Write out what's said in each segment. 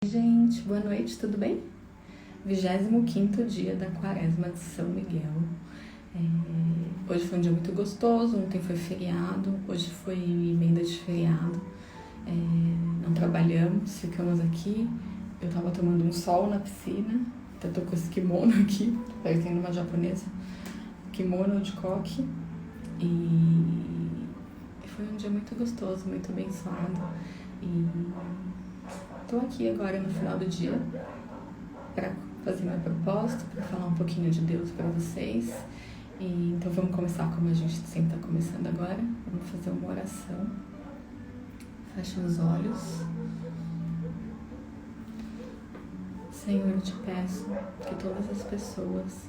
Gente, boa noite, tudo bem? 25º dia da Quaresma de São Miguel. Hoje foi um dia muito gostoso, ontem foi feriado, hoje foi emenda de feriado. Não trabalhamos, ficamos aqui. Eu tava tomando um sol na piscina, até tô com esse kimono aqui, parecendo uma japonesa. Kimono de coque. E foi um dia muito gostoso, muito abençoado. E tô aqui agora no final do dia para fazer meu propósito, para falar um pouquinho de Deus para vocês. Então vamos começar como a gente sempre está começando agora. Vamos fazer uma oração. Fecha os olhos. Senhor, eu te peço que todas as pessoas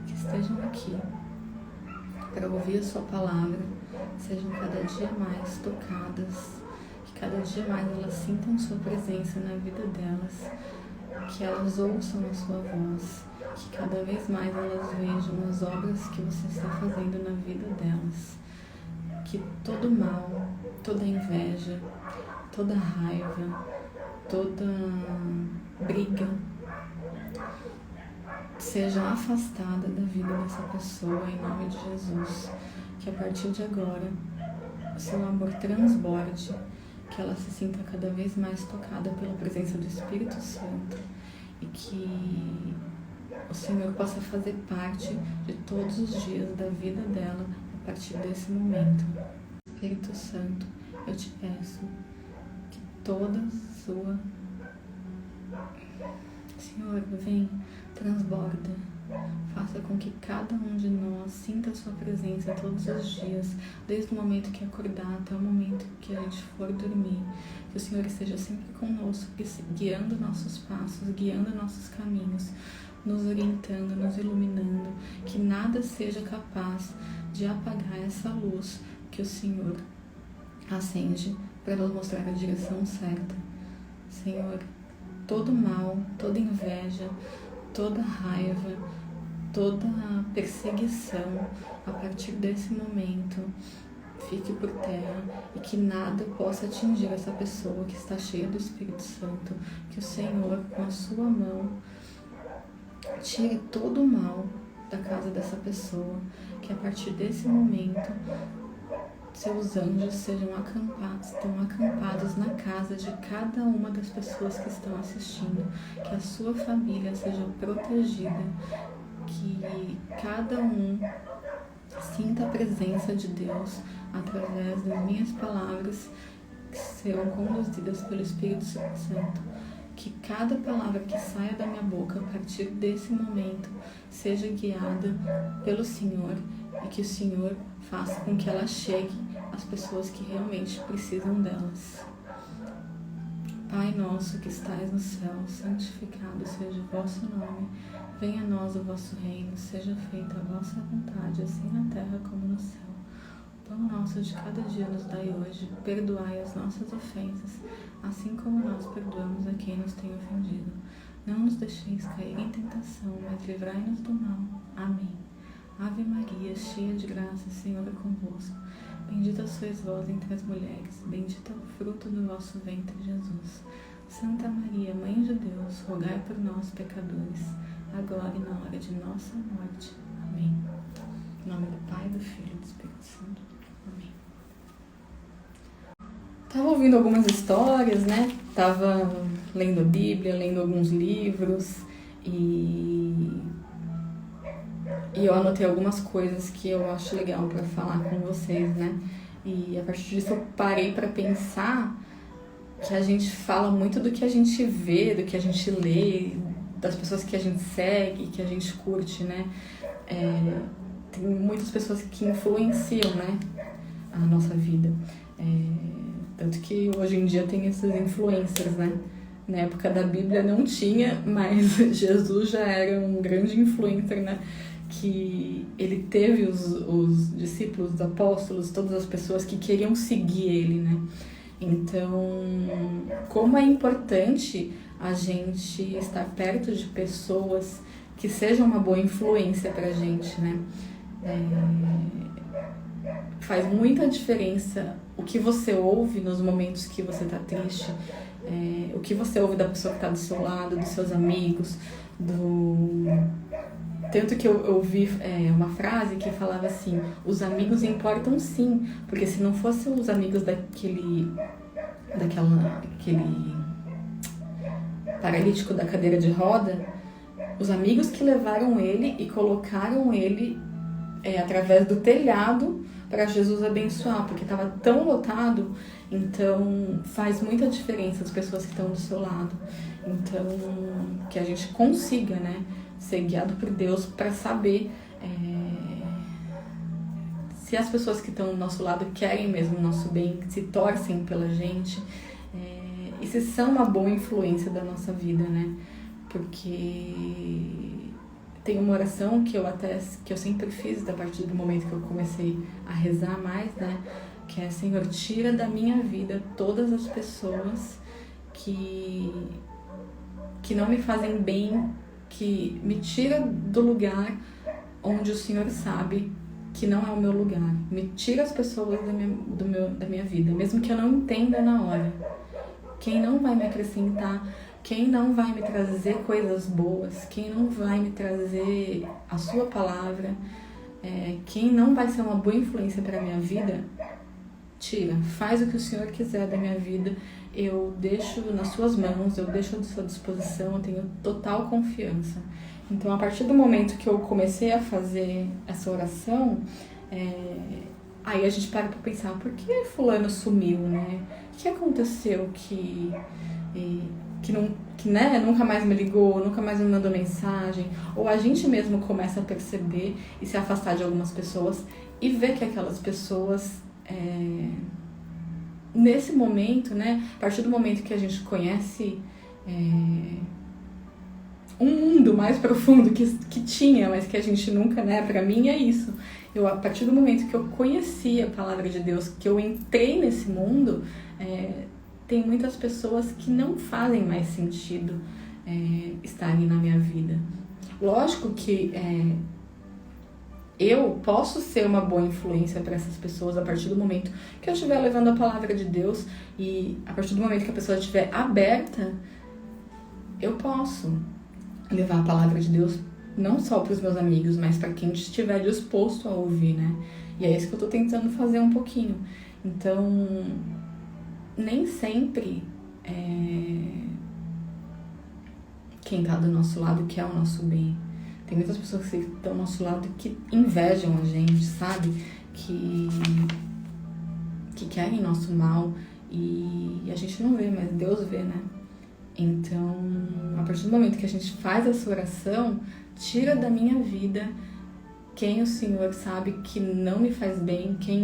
que estejam aqui para ouvir a sua palavra sejam cada dia mais tocadas, que cada dia mais elas sintam sua presença na vida delas, que elas ouçam a sua voz, que cada vez mais elas vejam as obras que você está fazendo na vida delas, que todo mal, toda inveja, toda raiva, toda briga seja afastada da vida dessa pessoa em nome de Jesus, que a partir de agora o seu amor transborde, que ela se sinta cada vez mais tocada pela presença do Espírito Santo e que o Senhor possa fazer parte de todos os dias da vida dela a partir desse momento. Espírito Santo, eu te peço que toda sua... Senhor, vem, transborda, faça com que cada um de nós sinta a sua presença todos os dias, desde o momento que acordar até o momento que a gente for dormir. Que o Senhor esteja sempre conosco, guiando nossos passos, guiando nossos caminhos, nos orientando, nos iluminando, que nada seja capaz de apagar essa luz que o Senhor acende para nos mostrar a direção certa. Senhor, todo mal, toda inveja, toda raiva, toda perseguição, a partir desse momento, fique por terra e que nada possa atingir essa pessoa que está cheia do Espírito Santo. Que o Senhor, com a sua mão, tire todo o mal da casa dessa pessoa, que a partir desse momento seus anjos estão acampados na casa de cada uma das pessoas que estão assistindo, que a sua família seja protegida, que cada um sinta a presença de Deus através das minhas palavras que serão conduzidas pelo Espírito Santo. Que cada palavra que saia da minha boca a partir desse momento seja guiada pelo Senhor e que o Senhor faça com que ela chegue às pessoas que realmente precisam delas. Pai nosso que estais no céu, santificado seja o vosso nome. Venha a nós o vosso reino, seja feita a vossa vontade, assim na terra como no céu. O pão nosso de cada dia nos dai hoje, perdoai as nossas ofensas, assim como nós perdoamos a quem nos tem ofendido. Não nos deixeis cair em tentação, mas livrai-nos do mal. Amém. Ave Maria, cheia de graça, o Senhor é convosco. Bendita sois vós entre as mulheres, bendito é o fruto do vosso ventre, Jesus. Santa Maria, Mãe de Deus, rogai por nós, pecadores, agora e na hora de nossa morte. Amém. Em nome do Pai, do Filho e do Espírito Santo. Amém. Tava ouvindo algumas histórias, né? Tava lendo a Bíblia, lendo alguns livros e eu anotei algumas coisas que eu acho legal para falar com vocês, né? E a partir disso eu parei para pensar que a gente fala muito do que a gente vê, do que a gente lê, das pessoas que a gente segue, que a gente curte, né? Tem muitas pessoas que influenciam, né, a nossa vida. Tanto que hoje em dia tem esses influencers, né? Na época da Bíblia não tinha, mas Jesus já era um grande influencer, né? Que ele teve os discípulos, os apóstolos, todas as pessoas que queriam seguir ele, né? Então, como é importante a gente estar perto de pessoas que sejam uma boa influência pra gente, né? faz muita diferença o que você ouve nos momentos que você tá triste, o que você ouve da pessoa que tá do seu lado, dos seus amigos, Tanto que eu ouvi uma frase que falava assim: os amigos importam sim, porque se não fossem os amigos daquele paralítico da cadeira de roda, os amigos que levaram ele e colocaram ele através do telhado para Jesus abençoar, porque estava tão lotado. Então faz muita diferença as pessoas que estão do seu lado. Então que a gente consiga, né, ser guiado por Deus para saber se as pessoas que estão do nosso lado querem mesmo o nosso bem, se torcem pela gente, e se são uma boa influência da nossa vida, né? Porque tem uma oração que eu sempre fiz a partir do momento que eu comecei a rezar mais, né? Que é: Senhor, tira da minha vida todas as pessoas que não me fazem bem, que me tira do lugar onde o Senhor sabe que não é o meu lugar. Me tira as pessoas da minha vida, mesmo que eu não entenda na hora. Quem não vai me acrescentar, quem não vai me trazer coisas boas, quem não vai me trazer a sua palavra, quem não vai ser uma boa influência para a minha vida, tira. Faz o que o Senhor quiser da minha vida. Eu deixo nas suas mãos, eu deixo à sua disposição, eu tenho total confiança. Então, a partir do momento que eu comecei a fazer essa oração, aí a gente para pra pensar: por que fulano sumiu, né? O que aconteceu que nunca mais me ligou, nunca mais me mandou mensagem? Ou a gente mesmo começa a perceber e se afastar de algumas pessoas e ver que aquelas pessoas... nesse momento, né, a partir do momento que a gente conhece um mundo mais profundo que tinha, mas que a gente nunca, né, pra mim é isso. A partir do momento que eu conheci a palavra de Deus, que eu entrei nesse mundo, tem muitas pessoas que não fazem mais sentido estarem na minha vida. Lógico que eu posso ser uma boa influência para essas pessoas a partir do momento que eu estiver levando a palavra de Deus, e a partir do momento que a pessoa estiver aberta, eu posso levar a palavra de Deus não só para os meus amigos, mas para quem estiver disposto a ouvir, né? E é isso que eu tô tentando fazer um pouquinho. Então, nem sempre quem tá do nosso lado quer o nosso bem. Tem muitas pessoas que estão ao nosso lado que invejam a gente, sabe? Que querem nosso mal, e a gente não vê, mas Deus vê, né? Então, a partir do momento que a gente faz essa oração, tira da minha vida quem o Senhor sabe que não me faz bem, quem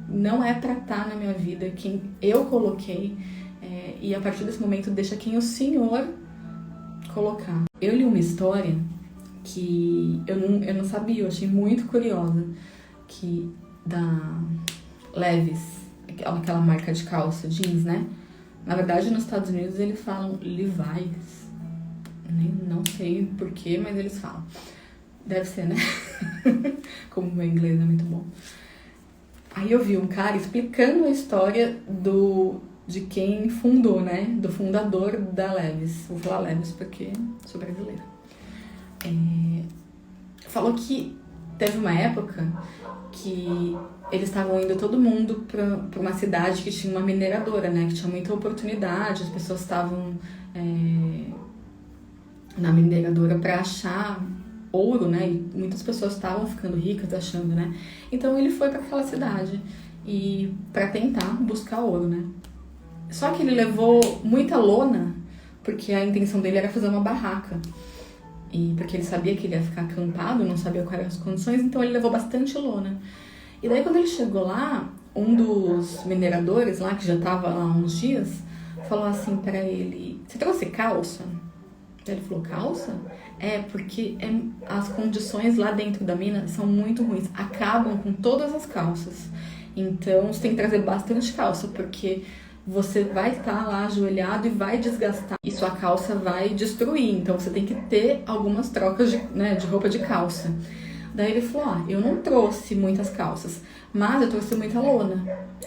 não é pra estar na minha vida, quem eu coloquei, e a partir desse momento deixa quem o Senhor colocar. Eu li uma história que eu não sabia, eu achei muito curiosa, que da Levi's, aquela marca de calça jeans, né? Na verdade, nos Estados Unidos eles falam Levi's, não sei porquê, mas eles falam. Deve ser, né? Como o meu inglês é muito bom. Aí eu vi um cara explicando a história de quem fundou, né? Do fundador da Levi's. Vou falar Levi's porque sou brasileira. Falou que teve uma época que eles estavam indo todo mundo para uma cidade que tinha uma mineradora, né? Que tinha muita oportunidade, as pessoas estavam na mineradora para achar ouro, né? E muitas pessoas estavam ficando ricas achando, né? Então ele foi para aquela cidade e para tentar buscar ouro, né? Só que ele levou muita lona, porque a intenção dele era fazer uma barraca. E porque ele sabia que ele ia ficar acampado, não sabia quais eram as condições, então ele levou bastante lona. E daí quando ele chegou lá, um dos mineradores lá, que já estava lá há uns dias, falou assim pra ele: você trouxe calça? Daí ele falou: calça? Porque as condições lá dentro da mina são muito ruins, acabam com todas as calças. Então você tem que trazer bastante calça, porque você vai estar lá ajoelhado e vai desgastar, e sua calça vai destruir, então você tem que ter algumas trocas de roupa de calça. Daí ele falou, eu não trouxe muitas calças, mas eu trouxe muita lona.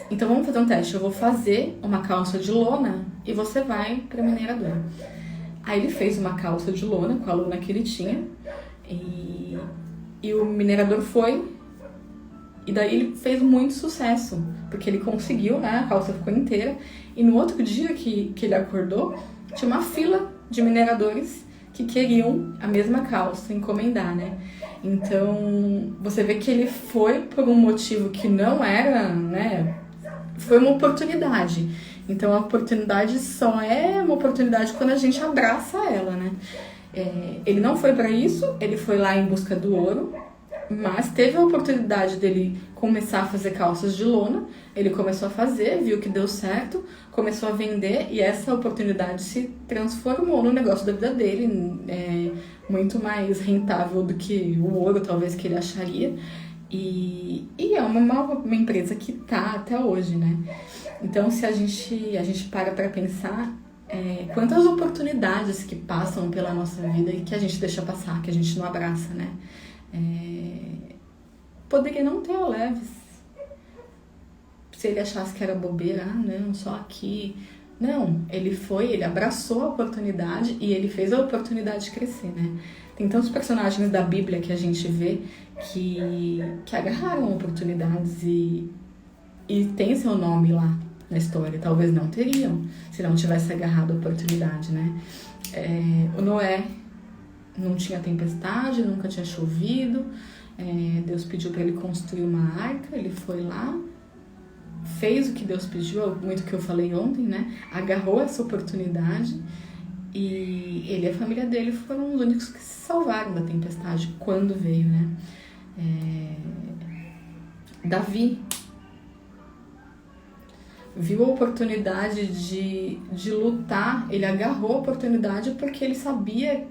Então vamos fazer um teste, eu vou fazer uma calça de lona e você vai pra mineradora. Aí ele fez uma calça de lona com a lona que ele tinha e o minerador foi. E daí ele fez muito sucesso, porque ele conseguiu, né? A calça ficou inteira. E no outro dia que ele acordou, tinha uma fila de mineradores que queriam a mesma calça, encomendar, né? Então, você vê que ele foi por um motivo que não era, né? Foi uma oportunidade. Então, a oportunidade só é uma oportunidade quando a gente abraça ela, né? Ele não foi para isso, ele foi lá em busca do ouro, mas teve a oportunidade dele começar a fazer calças de lona. Ele começou a fazer, viu que deu certo, começou a vender e essa oportunidade se transformou no negócio da vida dele, muito mais rentável do que o ouro talvez que ele acharia. E é uma empresa que tá até hoje, né? Então, se a gente para pensar quantas oportunidades que passam pela nossa vida e que a gente deixa passar, que a gente não abraça, né? Poderia não ter a Leves. Se ele achasse que era bobeira, não, só aqui. Não, ele abraçou a oportunidade e ele fez a oportunidade crescer, né? Tem tantos personagens da Bíblia que a gente vê que agarraram oportunidades e tem seu nome lá na história. Talvez não teriam, se não tivesse agarrado a oportunidade, né? O Noé não tinha tempestade, nunca tinha chovido. Deus pediu para ele construir uma arca, ele foi lá, fez o que Deus pediu, muito que eu falei ontem, né? Agarrou essa oportunidade e ele e a família dele foram os únicos que se salvaram da tempestade quando veio, né? Davi viu a oportunidade de lutar, ele agarrou a oportunidade porque ele sabia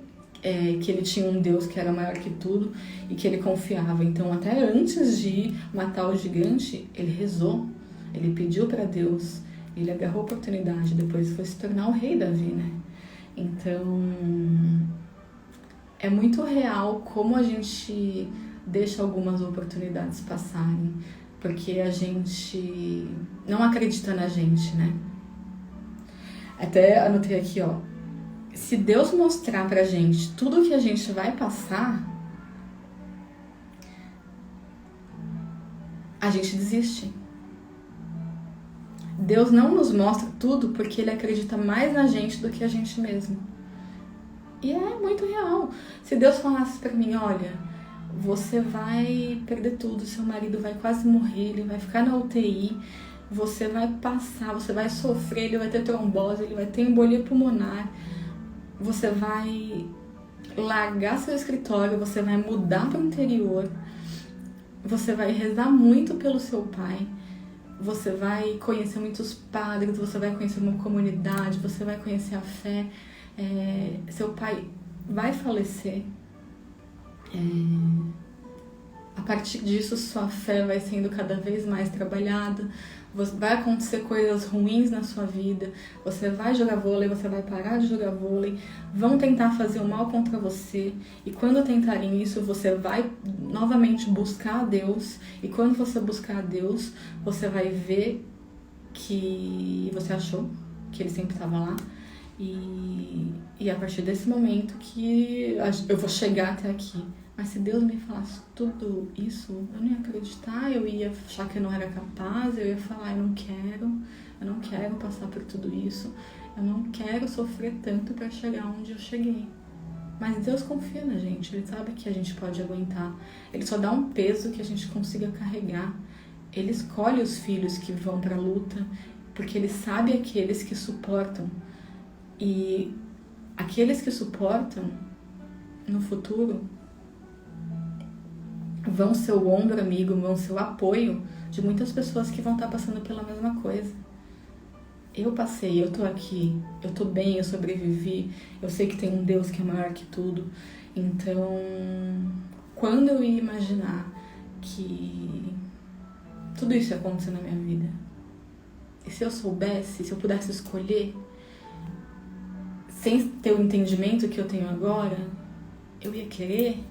que ele tinha um Deus que era maior que tudo e que ele confiava. Então, até antes de matar o gigante, ele rezou, ele pediu para Deus, ele agarrou a oportunidade, depois foi se tornar o rei Davi, né? Então, é muito real como a gente deixa algumas oportunidades passarem, porque a gente não acredita na gente, né? Até anotei aqui, se Deus mostrar pra gente tudo que a gente vai passar, a gente desiste. Deus não nos mostra tudo porque Ele acredita mais na gente do que a gente mesmo. E é muito real. Se Deus falasse pra mim, olha, você vai perder tudo, seu marido vai quase morrer, ele vai ficar na UTI, você vai passar, você vai sofrer, ele vai ter trombose, ele vai ter embolia pulmonar, você vai largar seu escritório, você vai mudar para o interior, você vai rezar muito pelo seu pai, você vai conhecer muitos padres, você vai conhecer uma comunidade, você vai conhecer a fé, seu pai vai falecer. A partir disso, sua fé vai sendo cada vez mais trabalhada, vai acontecer coisas ruins na sua vida, você vai jogar vôlei, você vai parar de jogar vôlei, vão tentar fazer o mal contra você, e quando tentarem isso, você vai novamente buscar a Deus, e quando você buscar a Deus, você vai ver que você achou que Ele sempre estava lá, e a partir desse momento que eu vou chegar até aqui. Mas se Deus me falasse tudo isso, eu não ia acreditar, eu ia achar que eu não era capaz, eu ia falar, eu não quero passar por tudo isso, eu não quero sofrer tanto para chegar onde eu cheguei. Mas Deus confia na gente, Ele sabe que a gente pode aguentar, Ele só dá um peso que a gente consiga carregar. Ele escolhe os filhos que vão para a luta, porque Ele sabe aqueles que suportam. E aqueles que suportam, no futuro, vão ser o ombro amigo, vão ser o apoio de muitas pessoas que vão estar passando pela mesma coisa. Eu passei, eu tô aqui, eu tô bem, eu sobrevivi, eu sei que tem um Deus que é maior que tudo. Então, quando eu ia imaginar que tudo isso ia acontecer na minha vida? E se eu soubesse, se eu pudesse escolher, sem ter o entendimento que eu tenho agora, eu ia querer?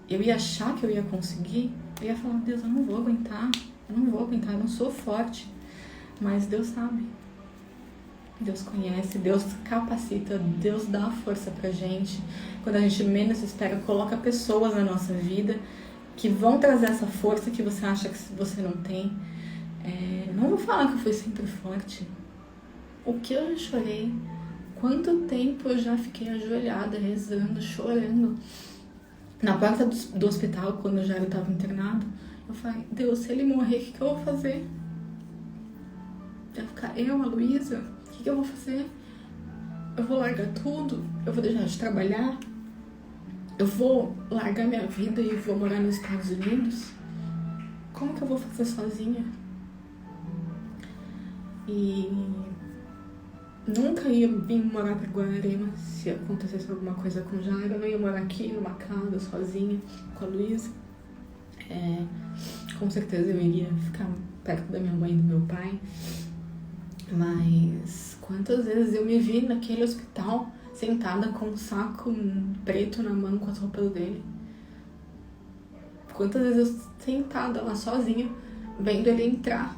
eu ia achar que eu ia conseguir, eu ia falar, Deus, eu não vou aguentar, eu não sou forte. Mas Deus sabe, Deus conhece, Deus capacita, Deus dá força pra gente. Quando a gente menos espera, coloca pessoas na nossa vida que vão trazer essa força que você acha que você não tem. Não vou falar que eu fui sempre forte. O que eu já chorei, quanto tempo eu já fiquei ajoelhada, rezando, chorando. Na porta do hospital, quando o Jairo estava internado, eu falei, Deus, se ele morrer, o que eu vou fazer? Vai ficar eu, a Luísa? O que eu vou fazer? Eu vou largar tudo? Eu vou deixar de trabalhar? Eu vou largar minha vida e vou morar nos Estados Unidos? Como que eu vou fazer sozinha? E nunca ia vir morar pra Guararema se acontecesse alguma coisa com o Jairo. Eu não ia morar aqui numa casa sozinha com a Luísa. Com certeza eu iria ficar perto da minha mãe e do meu pai. Mas quantas vezes eu me vi naquele hospital sentada com um saco preto na mão com as roupas dele. Quantas vezes eu sentada lá sozinha, vendo ele entrar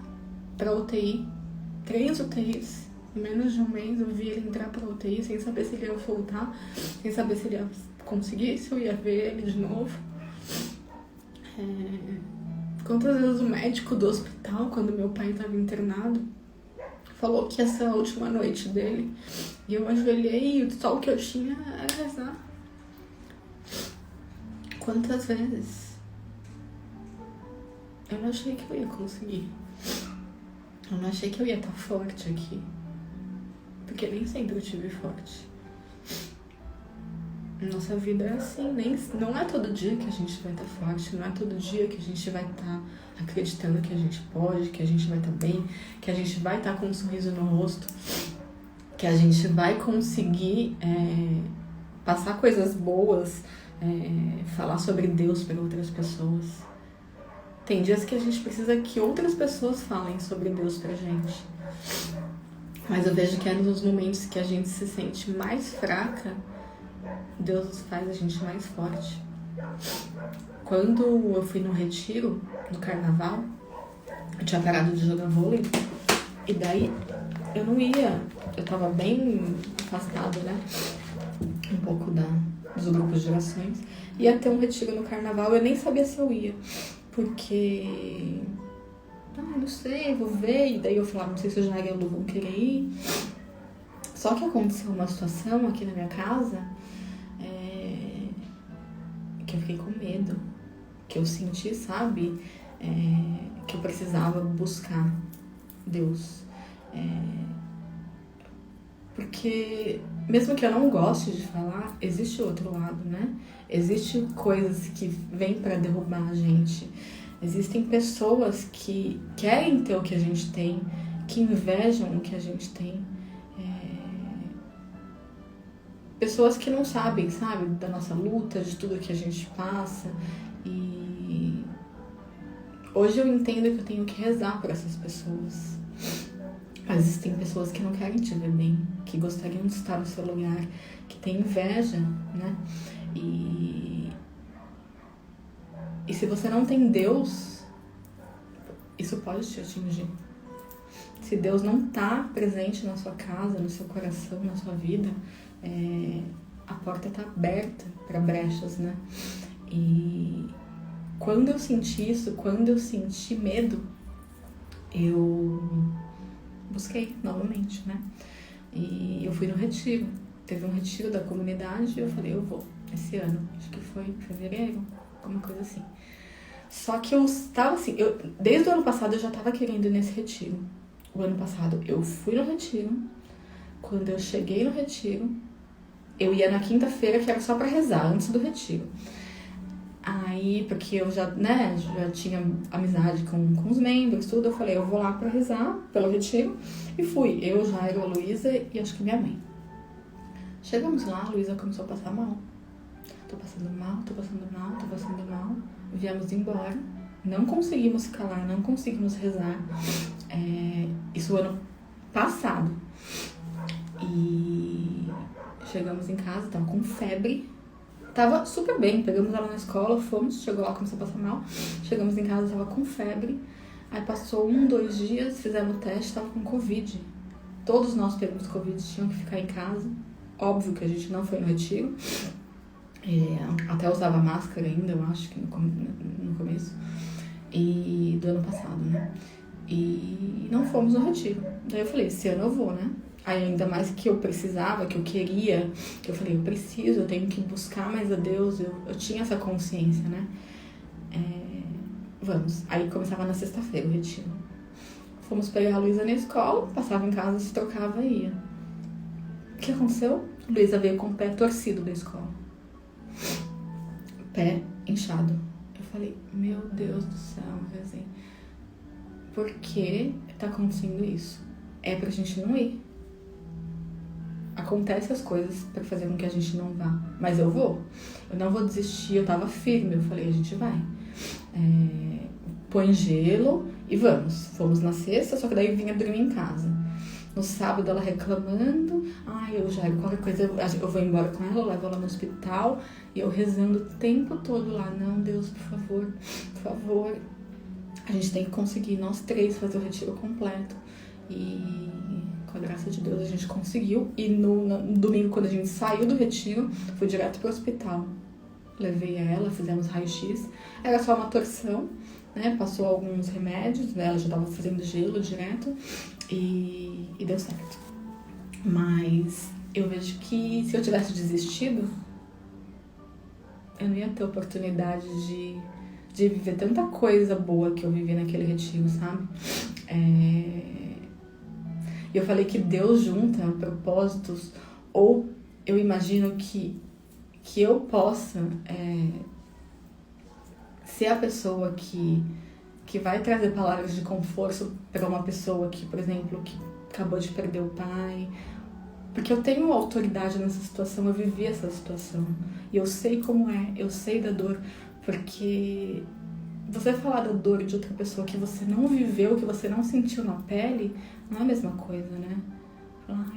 pra UTI. 3 UTIs. Em menos de um mês eu vi ele entrar pra UTI sem saber se ele ia voltar, sem saber se ele ia conseguir, se eu ia ver ele de novo. Quantas vezes o médico do hospital, quando meu pai estava internado, falou que essa era a última noite dele. E eu ajoelhei e só o que eu tinha era rezar. Quantas vezes eu não achei que eu ia conseguir. Eu não achei que eu ia estar forte aqui. Porque nem sempre eu tive forte. Nossa vida é assim, não é todo dia que a gente vai estar forte, não é todo dia que a gente vai estar acreditando que a gente pode, que a gente vai estar bem, que a gente vai estar com um sorriso no rosto, que a gente vai conseguir passar coisas boas, falar sobre Deus para outras pessoas. Tem dias que a gente precisa que outras pessoas falem sobre Deus pra gente. Mas eu vejo que é nos momentos que a gente se sente mais fraca, Deus faz a gente mais forte. Quando eu fui no retiro, no carnaval, eu tinha parado de jogar vôlei, e daí eu não ia, eu tava bem afastada, né? Um pouco dos grupos de orações. Ia ter um retiro no carnaval, eu nem sabia se eu ia, porque não sei, vou ver. E daí eu falava, não sei se o Jair e a Lu vão querer ir. Só que aconteceu uma situação aqui na minha casa que eu fiquei com medo, que eu senti, sabe, que eu precisava buscar Deus. Porque mesmo que eu não goste de falar, existe outro lado, né? Existem coisas que vêm pra derrubar a gente. Existem pessoas que querem ter o que a gente tem, que invejam o que a gente tem. Pessoas que não sabem, sabe, da nossa luta, de tudo que a gente passa. E hoje eu entendo que eu tenho que rezar por essas pessoas. Mas existem pessoas que não querem te ver bem, que gostariam de estar no seu lugar, que têm inveja, né? E se você não tem Deus, isso pode te atingir. Se Deus não está presente na sua casa, no seu coração, na sua vida, a porta está aberta para brechas, né? E quando eu senti isso, quando eu senti medo, eu busquei novamente, né? E eu fui no retiro. Teve um retiro da comunidade e eu falei, eu vou esse ano. Acho que foi em fevereiro, alguma coisa assim. Só que eu estava assim, desde o ano passado eu já estava querendo ir nesse retiro. O ano passado eu fui no retiro. Quando eu cheguei no retiro, eu ia na quinta-feira, que era só pra rezar, antes do retiro. Aí, porque eu já tinha amizade com os membros, tudo, eu falei, eu vou lá pra rezar pelo retiro. E fui, eu, Jairo, a Luísa e acho que minha mãe. Chegamos lá, a Luísa começou a passar mal. Tô passando mal. Viemos embora. Não conseguimos calar, não conseguimos rezar. Isso ano passado. E chegamos em casa, tava com febre. Tava super bem, pegamos ela na escola, fomos, chegou lá, começou a passar mal. Chegamos em casa, tava com febre. Aí passou 2 dias, fizemos o teste, tava com Covid. Todos nós pegamos Covid, tinham que ficar em casa. Óbvio que a gente não foi no retiro. Até usava máscara ainda, eu acho que no começo. E do ano passado, né? E não fomos no retiro. Daí eu falei, esse ano eu vou, né? Aí ainda mais que eu precisava, que eu queria, que eu falei, eu preciso, eu tenho que buscar mais a Deus, eu tinha essa consciência, né? Vamos. Aí começava na sexta-feira o retiro. Fomos pegar a Luísa na escola, passava em casa, se trocava e ia. O que aconteceu? Luísa veio com o pé torcido da escola. Pé inchado. Eu falei, meu Deus do céu, assim, por que tá acontecendo isso? É pra gente não ir. Acontece as coisas pra fazer com que a gente não vá. Mas eu vou. Eu não vou desistir, eu tava firme. Eu falei, a gente vai. Põe gelo e vamos. Fomos na sexta, só que daí vinha dormir em casa. No sábado ela reclamando, eu já, qualquer coisa eu vou embora com ela, eu levo ela no hospital. E eu rezando o tempo todo lá, não, Deus, por favor, a gente tem que conseguir, nós 3, fazer o retiro completo. E com a graça de Deus a gente conseguiu. E no domingo, quando a gente saiu do retiro, fui direto pro hospital. Levei ela, fizemos raio-x, era só uma torção, né? Passou alguns remédios, né? Ela já tava fazendo gelo direto e deu certo. Mas eu vejo que se eu tivesse desistido, eu não ia ter oportunidade de viver tanta coisa boa que eu vivi naquele retiro, sabe? E eu falei que Deus junta propósitos, ou eu imagino que eu possa ser a pessoa que vai trazer palavras de conforto para uma pessoa que, por exemplo, que acabou de perder o pai. Porque eu tenho autoridade nessa situação, eu vivi essa situação. E eu sei como é, eu sei da dor. Porque você falar da dor de outra pessoa que você não viveu, que você não sentiu na pele, não é a mesma coisa, né?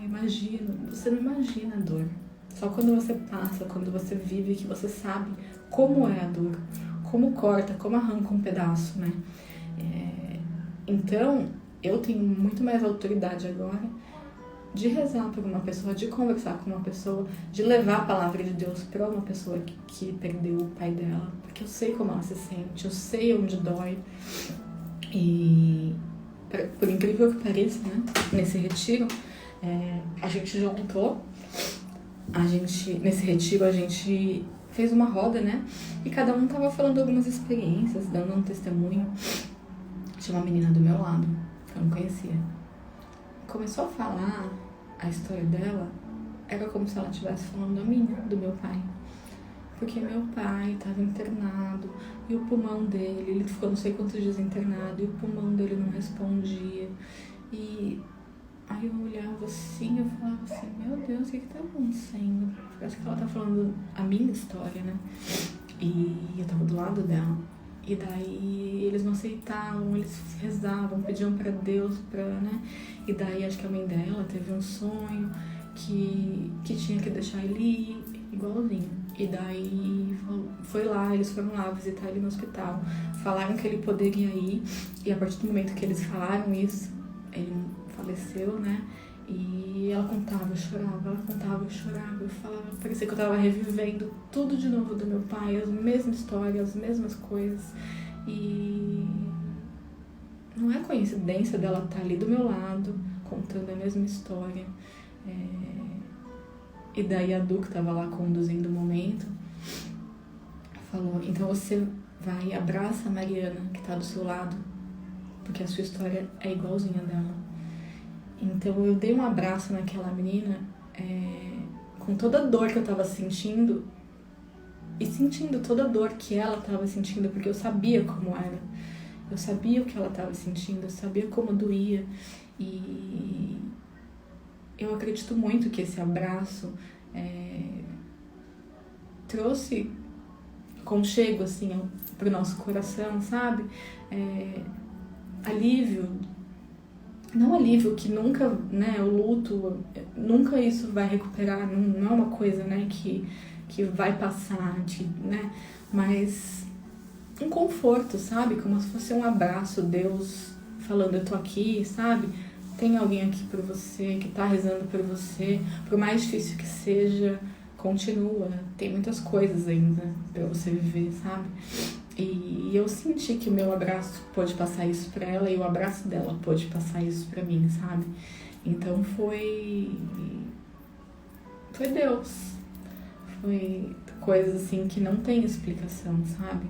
Imagino. Você não imagina a dor. Só quando você passa, quando você vive, que você sabe como é a dor, como corta, como arranca um pedaço, né? Então, eu tenho muito mais autoridade agora de rezar por uma pessoa, de conversar com uma pessoa, de levar a palavra de Deus para uma pessoa que perdeu o pai dela, porque eu sei como ela se sente, eu sei onde dói. E, por incrível que pareça, né? Nesse retiro, a gente juntou. Nesse retiro, a gente fez uma roda, né? E cada um tava falando algumas experiências, dando um testemunho. Tinha uma menina do meu lado, que eu não conhecia. Começou a falar a história dela, era como se ela estivesse falando da minha, do meu pai. Porque meu pai tava internado, e o pulmão dele, ele ficou não sei quantos dias internado, e o pulmão dele não respondia. E aí eu olhava assim, eu falava assim, meu Deus, o que tá acontecendo? Parece que ela tá falando a minha história, né? E eu tava do lado dela. E daí eles não aceitavam, eles rezavam, pediam pra Deus, né? E daí acho que a mãe dela teve um sonho que tinha que deixar ele ir igualzinho. E daí foi lá, eles foram lá visitar ele no hospital. Falaram que ele poderia ir, e a partir do momento que eles falaram isso, ele faleceu, né? E ela contava, eu chorava, ela contava, eu chorava, eu falava, parecia que eu tava revivendo tudo de novo do meu pai, as mesmas histórias, as mesmas coisas. E não é coincidência dela estar ali do meu lado, contando a mesma história. E daí a Du, que tava lá conduzindo o momento, falou, então você vai e abraça a Mariana, que tá do seu lado, porque a sua história é igualzinha dela. Então eu dei um abraço naquela menina, com toda a dor que eu tava sentindo, e sentindo toda a dor que ela tava sentindo, porque eu sabia como era. Eu sabia o que ela tava sentindo, eu sabia como doía. E eu acredito muito que esse abraço trouxe conchego, assim, pro nosso coração, sabe? Alívio. Não alívio que nunca, né, o luto, nunca isso vai recuperar, não é uma coisa, né, que que vai passar, né? Mas um conforto, sabe? Como se fosse um abraço, Deus falando, eu tô aqui, sabe? Tem alguém aqui por você, que tá rezando por você, por mais difícil que seja, continua. Tem muitas coisas ainda pra você viver, sabe? E eu senti que o meu abraço pôde passar isso pra ela e o abraço dela pôde passar isso pra mim, sabe? Então foi Deus. Foi coisas assim que não tem explicação, sabe?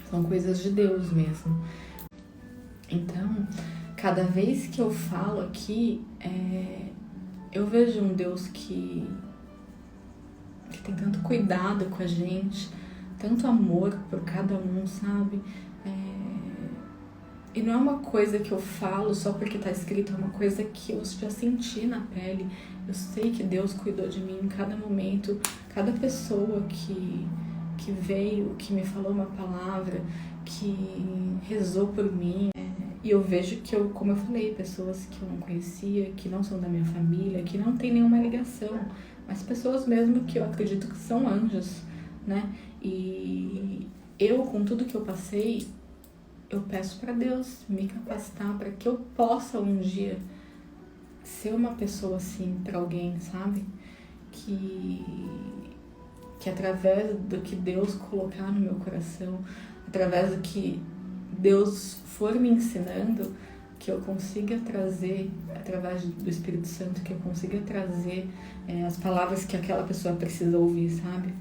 São coisas de Deus mesmo. Então, cada vez que eu falo aqui, eu vejo um Deus que tem tanto cuidado com a gente, tanto amor por cada um, sabe? E não é uma coisa que eu falo só porque tá escrito, é uma coisa que eu já senti na pele. Eu sei que Deus cuidou de mim em cada momento, cada pessoa que veio, que me falou uma palavra, que rezou por mim. E eu vejo que como eu falei, pessoas que eu não conhecia, que não são da minha família, que não tem nenhuma ligação, mas pessoas mesmo que eu acredito que são anjos, né? E eu, com tudo que eu passei, eu peço para Deus me capacitar para que eu possa um dia ser uma pessoa assim para alguém, sabe? Que através do que Deus colocar no meu coração, através do que Deus for me ensinando, que eu consiga trazer, através do Espírito Santo, que eu consiga trazer as palavras que aquela pessoa precisa ouvir, sabe?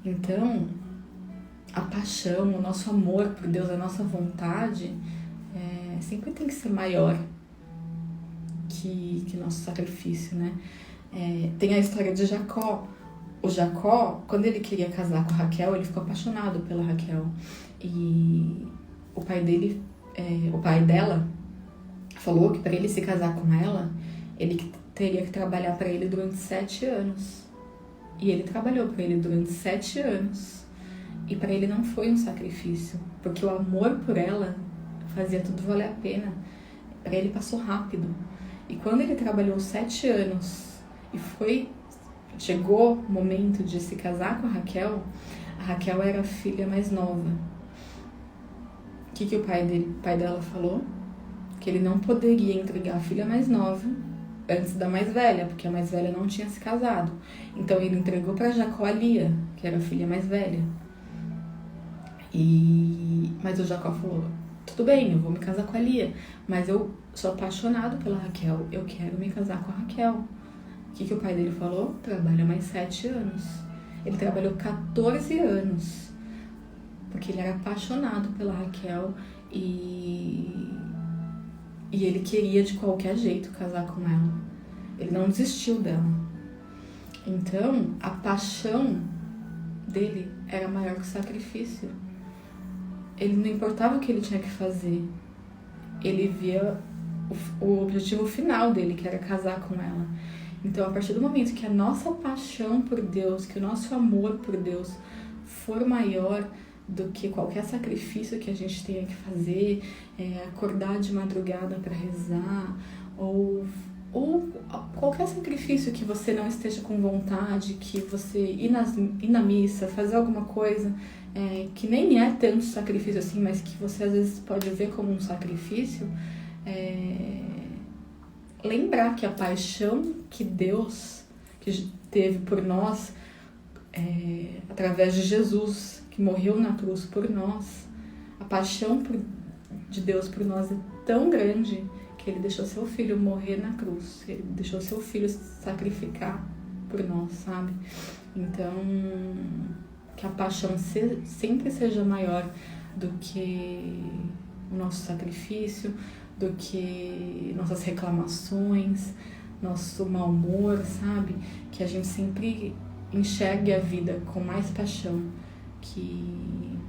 Então, a paixão, o nosso amor por Deus, a nossa vontade, sempre tem que ser maior que nosso sacrifício, né? Tem a história de Jacó. O Jacó, quando ele queria casar com Raquel, ele ficou apaixonado pela Raquel. E o pai dela, falou que para ele se casar com ela, ele teria que trabalhar para ele durante 7 anos. E ele trabalhou para ele durante 7 anos. E para ele não foi um sacrifício, porque o amor por ela fazia tudo valer a pena. Para ele passou rápido. E quando ele trabalhou 7 anos e chegou o momento de se casar com a Raquel era a filha mais nova. O que o pai dela falou? Que ele não poderia entregar a filha mais nova antes da mais velha, porque a mais velha não tinha se casado. Então ele entregou para Jacó a Lia, que era a filha mais velha. Mas o Jacó falou, tudo bem, eu vou me casar com a Lia, mas eu sou apaixonado pela Raquel, eu quero me casar com a Raquel. O que o pai dele falou? Trabalha mais 7 anos. Ele trabalhou 14 anos, porque ele era apaixonado pela Raquel e ele queria de qualquer jeito casar com ela. Ele não desistiu dela. Então, a paixão dele era maior que o sacrifício. Ele não importava o que ele tinha que fazer. Ele via o objetivo final dele, que era casar com ela. Então, a partir do momento que a nossa paixão por Deus, que o nosso amor por Deus for maior do que qualquer sacrifício que a gente tenha que fazer, acordar de madrugada para rezar, ou qualquer sacrifício que você não esteja com vontade, que você ir na missa, fazer alguma coisa que nem é tanto sacrifício assim, mas que você às vezes pode ver como um sacrifício, lembrar que a paixão que Deus teve por nós, através de Jesus, que morreu na cruz por nós, a paixão de Deus por nós é tão grande que ele deixou seu filho morrer na cruz, ele deixou seu filho sacrificar por nós, sabe? Então, que a paixão sempre seja maior do que o nosso sacrifício, do que nossas reclamações, nosso mau humor, sabe? Que a gente sempre enxergue a vida com mais paixão, que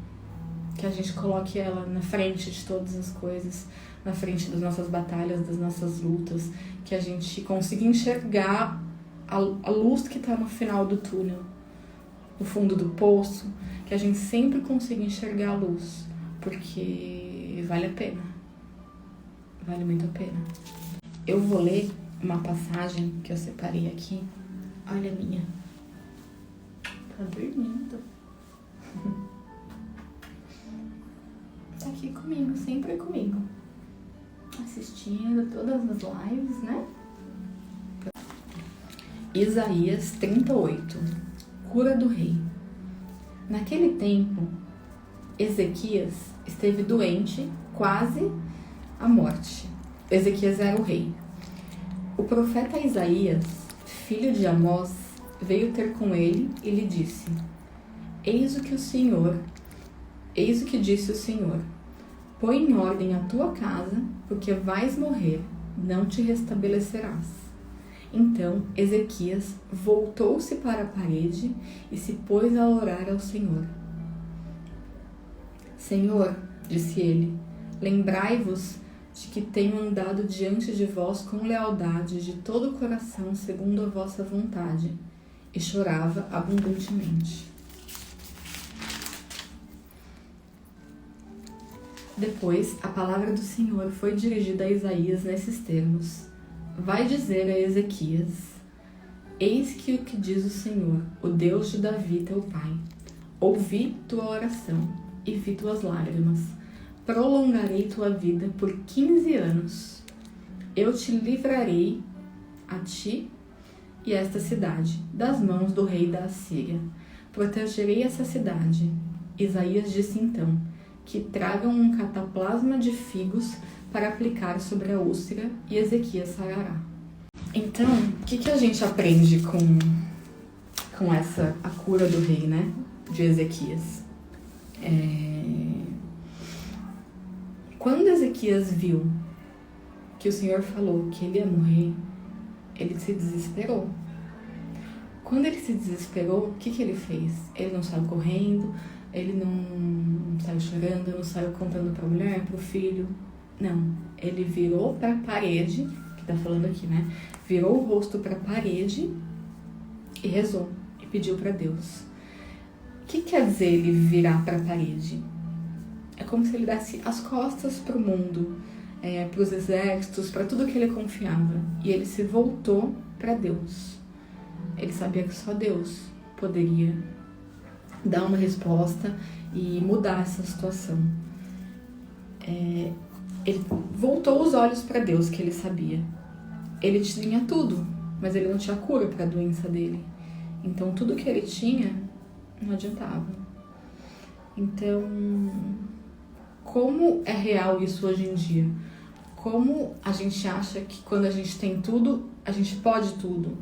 a gente coloque ela na frente de todas as coisas, na frente das nossas batalhas, das nossas lutas, que a gente consiga enxergar a luz que está no final do túnel, no fundo do poço, que a gente sempre consiga enxergar a luz, porque vale a pena, vale muito a pena. Eu vou ler uma passagem que eu separei aqui, Olha a minha. Tá dormindo. Tá aqui comigo, sempre comigo. Assistindo todas as lives, né? Isaías 38. Cura do rei. Naquele tempo, Ezequias esteve doente, quase à morte. Ezequias era o rei. O profeta Isaías, filho de Amós, veio ter com ele e lhe disse: Eis o que disse o Senhor: põe em ordem a tua casa, porque vais morrer, não te restabelecerás. Então Ezequias voltou-se para a parede e se pôs a orar ao Senhor. Senhor, disse ele, lembrai-vos de que tenho andado diante de vós com lealdade de todo o coração, segundo a vossa vontade, e chorava abundantemente. Depois, a palavra do Senhor foi dirigida a Isaías nesses termos: vai dizer a Ezequias: eis que o que diz o Senhor, o Deus de Davi, teu pai: ouvi tua oração e vi tuas lágrimas. Prolongarei tua vida por 15 anos. Eu te livrarei, a ti e esta cidade, das mãos do rei da Assíria. Protegerei essa cidade. Isaías disse então: que tragam um cataplasma de figos para aplicar sobre a úlcera, e Ezequias sarará. Então, o que a gente aprende com a cura do rei, né? De Ezequias? Quando Ezequias viu que o Senhor falou que ele ia morrer, ele se desesperou. Quando ele se desesperou, o que ele fez? Ele não saiu correndo, ele não saiu chorando, não saiu contando para a mulher, para o filho. Não, ele virou para a parede, que tá falando aqui, né? Virou o rosto para a parede e rezou, e pediu para Deus. O que quer dizer ele virar para a parede? É como se ele desse as costas para o mundo, para os exércitos, para tudo que ele confiava. E ele se voltou para Deus. Ele sabia que só Deus poderia dar uma resposta e mudar essa situação. Ele voltou os olhos para Deus, que ele sabia. Ele tinha tudo, mas ele não tinha cura para a doença dele. Então tudo que ele tinha não adiantava. Então, como é real isso hoje em dia? Como a gente acha que quando a gente tem tudo, a gente pode tudo,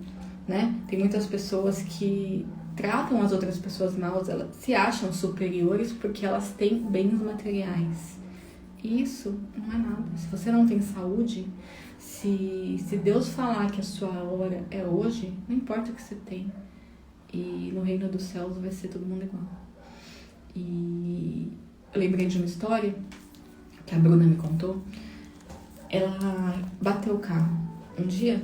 né? Tem muitas pessoas que tratam as outras pessoas mal, elas se acham superiores porque elas têm bens materiais. E isso não é nada. Se você não tem saúde, se Deus falar que a sua hora é hoje, não importa o que você tem. E no reino dos céus vai ser todo mundo igual. E eu lembrei de uma história que a Bruna me contou. Ela bateu o carro. Um dia,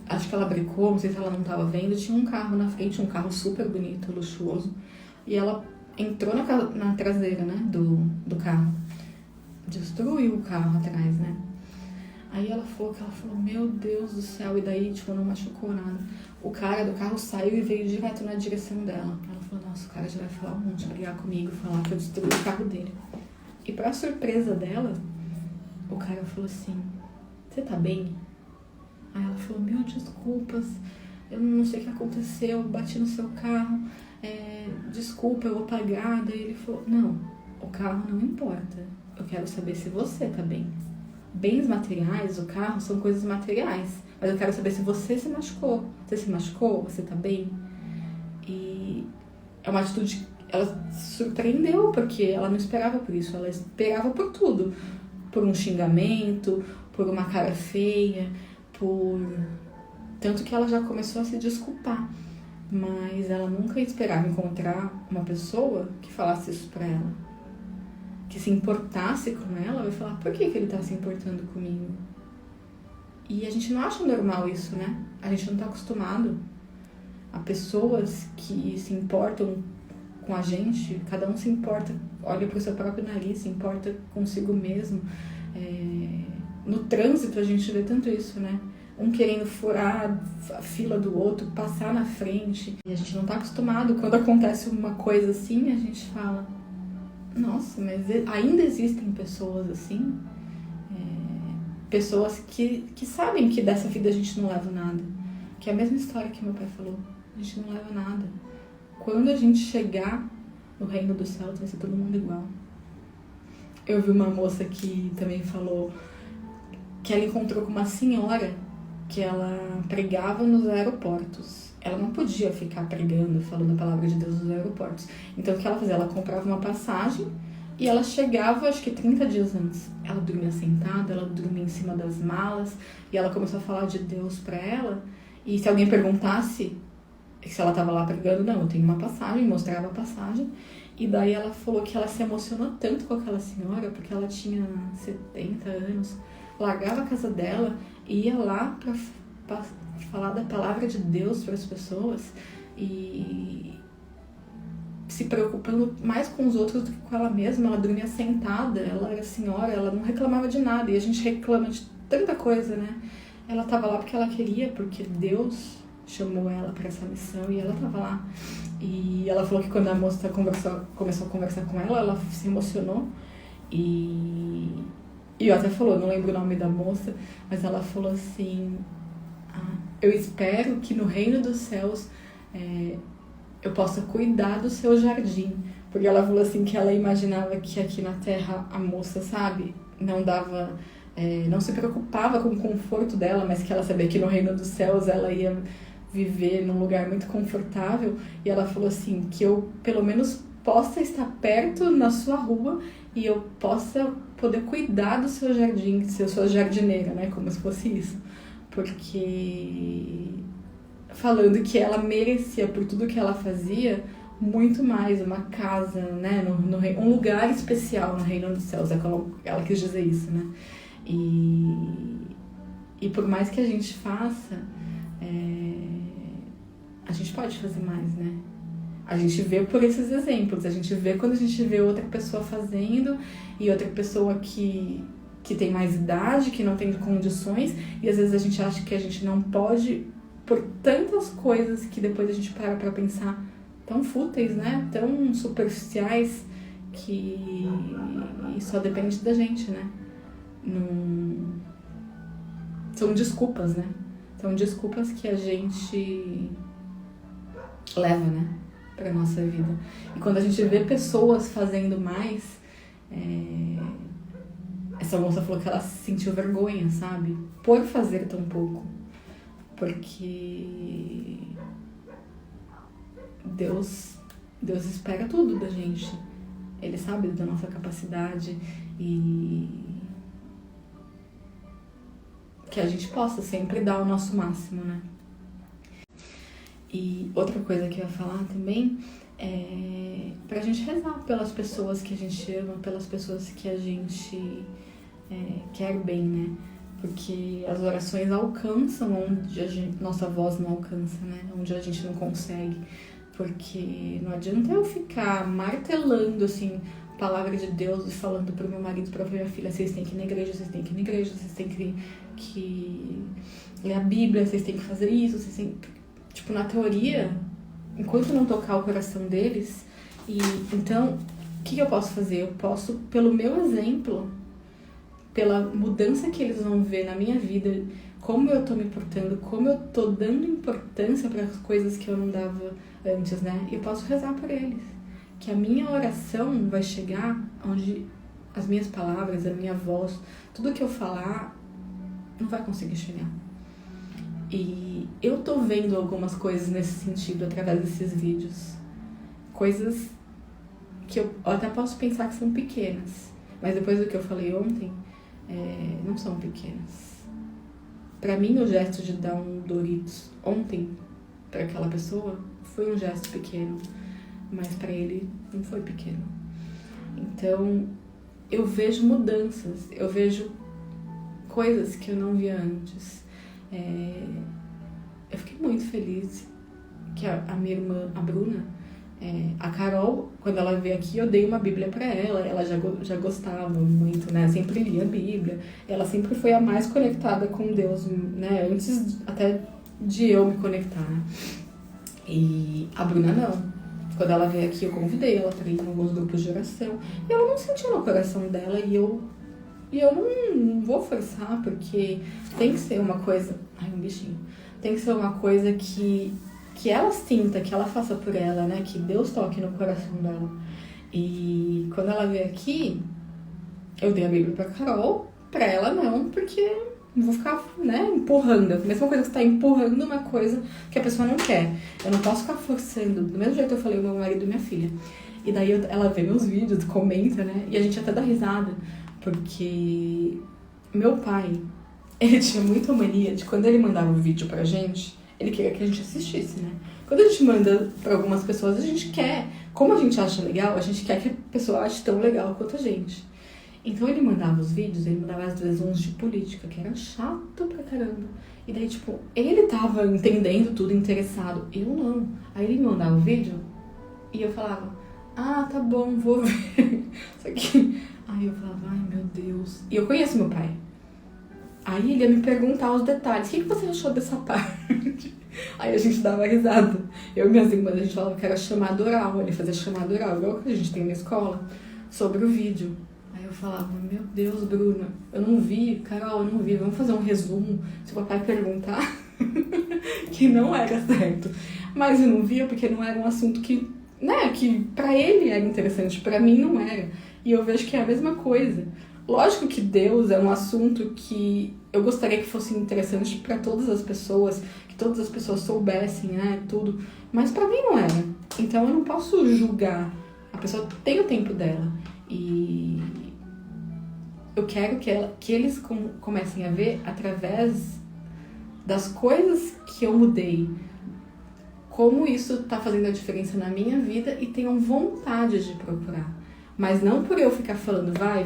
acho que ela brecou, não sei se ela não estava vendo, tinha um carro na frente, um carro super bonito, luxuoso. E ela entrou na traseira, né, do carro. Destruiu o carro atrás, né? Aí ela falou, meu Deus do céu, e daí, tipo, não machucou nada. O cara do carro saiu e veio direto na direção dela. Ela falou, nossa, o cara já vai falar um monte, brigar comigo, falar que eu destruí o carro dele. E pra surpresa dela, o cara falou assim, você tá bem? Aí ela falou, meu, desculpas, eu não sei o que aconteceu, bati no seu carro, desculpa, eu vou pagar. Daí ele falou, não, o carro não importa, eu quero saber se você tá bem. Bens materiais, o carro, são coisas materiais, mas eu quero saber se você se machucou. Você se machucou? Você tá bem? E é uma atitude, ela se surpreendeu, porque ela não esperava por isso, ela esperava por tudo. Por um xingamento, por uma cara feia, tanto que ela já começou a se desculpar. Mas ela nunca esperava encontrar uma pessoa que falasse isso pra ela, que se importasse com ela. Vai falar, por que ele tá se importando comigo? E a gente não acha normal isso, né? A gente não tá acostumado a pessoas que se importam com a gente. Cada um se importa, olha pro seu próprio nariz, se importa consigo mesmo. No trânsito a gente vê tanto isso, né? um querendo furar a fila do outro, passar na frente. E a gente não tá acostumado. Quando acontece uma coisa assim, a gente fala, nossa, mas ainda existem pessoas assim? Pessoas que sabem que dessa vida a gente não leva nada. Que é a mesma história que meu pai falou. A gente não leva nada. Quando a gente chegar no reino dos céus, vai ser todo mundo igual. Eu vi uma moça que também falou que ela encontrou com uma senhora que ela pregava nos aeroportos. Ela não podia ficar pregando, falando a palavra de Deus nos aeroportos. Então o que ela fazia? Ela comprava uma passagem e ela chegava, acho que 30 dias antes. Ela dormia sentada, ela dormia em cima das malas e ela começou a falar de Deus pra ela. E se alguém perguntasse se ela tava lá pregando, não, eu tenho uma passagem, mostrava a passagem. E daí ela falou que ela se emocionou tanto com aquela senhora, porque ela tinha 70 anos, largava a casa dela e ia lá pra falar da palavra de Deus para as pessoas e se preocupando mais com os outros do que com ela mesma. Ela dormia sentada, ela era senhora, ela não reclamava de nada. E a gente reclama de tanta coisa, né? Ela tava lá porque ela queria, porque Deus chamou ela para essa missão e ela tava lá. E ela falou que quando a moça começou a conversar com ela se emocionou. E eu até falou, não lembro o nome da moça, mas ela falou assim, eu espero que no reino dos céus eu possa cuidar do seu jardim. Porque ela falou assim que ela imaginava que aqui na terra a moça, sabe, não se preocupava com o conforto dela, mas que ela sabia que no reino dos céus ela ia viver num lugar muito confortável. E ela falou assim, que eu pelo menos possa estar perto na sua rua e eu possa poder cuidar do seu jardim, ser sua jardineira, né, como se fosse isso. Porque falando que ela merecia, por tudo que ela fazia, muito mais, uma casa, né, um lugar especial no reino dos céus, ela quis dizer isso, né. E por mais que a gente faça, a gente pode fazer mais, né? A gente vê por esses exemplos, a gente vê quando a gente vê outra pessoa fazendo e outra pessoa que tem mais idade, que não tem condições, e às vezes a gente acha que a gente não pode por tantas coisas que depois a gente para pra pensar, tão fúteis, né? Tão superficiais, que só depende da gente, né? São desculpas, né? São desculpas que a gente leva, né, pra nossa vida. E quando a gente vê pessoas fazendo mais, essa moça falou que ela sentiu vergonha, sabe? Por fazer tão pouco. Porque Deus espera tudo da gente. Ele sabe da nossa capacidade e que a gente possa sempre dar o nosso máximo, né? E outra coisa que eu ia falar também é pra gente rezar pelas pessoas que a gente ama, pelas pessoas que a gente quer bem, né? Porque as orações alcançam onde nossa voz não alcança, né? Onde a gente não consegue. Porque não adianta eu ficar martelando, assim, a palavra de Deus e falando pro meu marido, pra minha filha, vocês têm que ir na igreja, vocês têm que ir na igreja, vocês têm que ler a Bíblia, vocês têm que fazer isso, vocês têm... Tipo, na teoria, enquanto não tocar o coração deles, então, o que eu posso fazer? Eu posso, pelo meu exemplo, pela mudança que eles vão ver na minha vida, como eu tô me portando, como eu tô dando importância para as coisas que eu não dava antes, né? Eu posso rezar por eles. Que a minha oração vai chegar onde as minhas palavras, a minha voz, tudo que eu falar, não vai conseguir chegar. E eu tô vendo algumas coisas nesse sentido através desses vídeos. Coisas que eu até posso pensar que são pequenas, mas depois do que eu falei ontem, não são pequenas. Pra mim, o gesto de dar um Doritos ontem pra aquela pessoa foi um gesto pequeno, mas pra ele não foi pequeno. Então, eu vejo mudanças, eu vejo coisas que eu não via antes. Eu fiquei muito feliz que a minha irmã, a Bruna, A Carol, quando ela veio aqui, eu dei uma Bíblia pra ela já gostava muito, né? Sempre lia a Bíblia. Ela sempre foi a mais conectada com Deus, né? Antes até de eu me conectar, né? E a Bruna não. Quando ela veio aqui, eu convidei ela para ir em alguns grupos de oração. E ela não sentia no coração dela e eu não vou forçar, porque tem que ser uma coisa... Ai, um bichinho. Tem que ser uma coisa que ela sinta, que ela faça por ela, né? Que Deus toque no coração dela. E quando ela veio aqui, eu dei a Bíblia pra Carol, pra ela não, porque não vou ficar, né, empurrando. A mesma coisa que você tá empurrando uma coisa que a pessoa não quer. Eu não posso ficar forçando. Do mesmo jeito que eu falei, o meu marido e minha filha. E daí ela vê meus vídeos, comenta, né? E a gente até dá risada, porque meu pai, ele tinha muita mania de quando ele mandava um vídeo pra gente, ele queria que a gente assistisse, né? Quando a gente manda pra algumas pessoas, a gente quer, como a gente acha legal, a gente quer que a pessoa ache tão legal quanto a gente. Então ele mandava os vídeos, ele mandava às vezes uns de política, que era chato pra caramba. E daí, tipo, ele tava entendendo tudo, interessado, eu não. Aí ele me mandava o vídeo e eu falava, ah, tá bom, vou ver. Só que, aí eu falava, ai meu Deus. E eu conheço meu pai. Aí ele ia me perguntar os detalhes. O que você achou dessa parte? Aí a gente dava risada. Eu e minhas irmãs, a gente falava que era chamada oral. Ele fazia chamada oral, igual que a gente tem na escola, sobre o vídeo. Aí eu falava, meu Deus, Bruna, eu não vi, Carol, eu não vi. Vamos fazer um resumo, se o papai perguntar. Que não era certo. Mas eu não via porque não era um assunto que, né, que pra ele era interessante, pra mim não era. E eu vejo que é a mesma coisa. Lógico que Deus é um assunto que eu gostaria que fosse interessante para todas as pessoas, que todas as pessoas soubessem, né, tudo, mas para mim não era. Então eu não posso julgar. A pessoa tem o tempo dela e eu quero que eles comecem a ver através das coisas que eu mudei, como isso tá fazendo a diferença na minha vida e tenham vontade de procurar. Mas não por eu ficar falando, vai,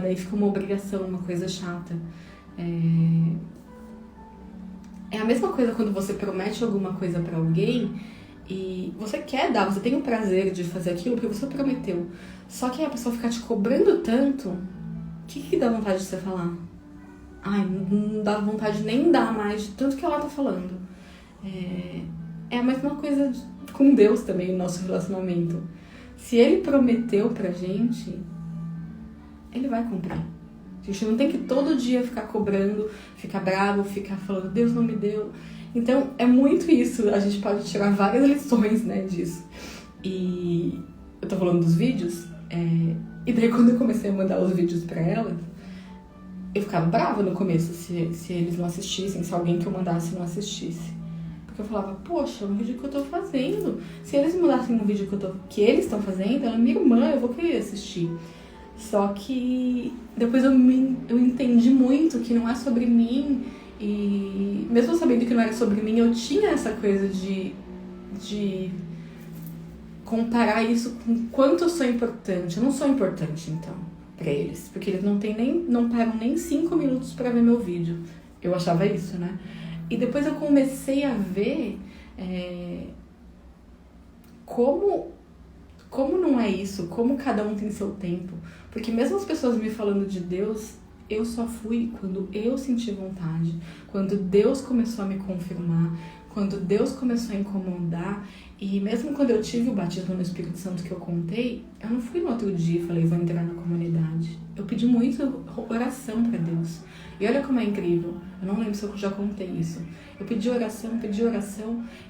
daí fica uma obrigação, uma coisa chata. É a mesma coisa quando você promete alguma coisa pra alguém e você quer dar, você tem o prazer de fazer aquilo porque você prometeu. Só que a pessoa ficar te cobrando tanto, o que dá vontade de você falar? Ai, não dá vontade nem dar mais de tanto que ela tá falando. É a mesma coisa com Deus também, o nosso relacionamento. Se ele prometeu pra gente, ele vai cumprir. A gente não tem que todo dia ficar cobrando, ficar bravo, ficar falando, Deus não me deu. Então, é muito isso. A gente pode tirar várias lições, né, disso. E eu tô falando dos vídeos, e daí quando eu comecei a mandar os vídeos pra elas, eu ficava brava no começo se eles não assistissem, se alguém que eu mandasse não assistisse. Porque eu falava, poxa, é um vídeo que eu tô fazendo. Se eles mudassem no vídeo que eles estão fazendo, ela é minha irmã, eu vou querer assistir. Só que depois eu entendi muito que não é sobre mim. E mesmo sabendo que não era sobre mim, eu tinha essa coisa de comparar isso com o quanto eu sou importante. Eu não sou importante, então, pra eles. Porque eles não param nem 5 minutos pra ver meu vídeo. Eu achava isso, né? E depois eu comecei a ver como não é isso, como cada um tem seu tempo. Porque mesmo as pessoas me falando de Deus, eu só fui quando eu senti vontade, quando Deus começou a me confirmar, quando Deus começou a incomodar. E mesmo quando eu tive o batismo no Espírito Santo que eu contei, eu não fui no outro dia e falei, vou entrar na comunidade. Eu pedi muito oração pra Deus. E olha como é incrível, eu não lembro se eu já contei isso. Eu pedi oração,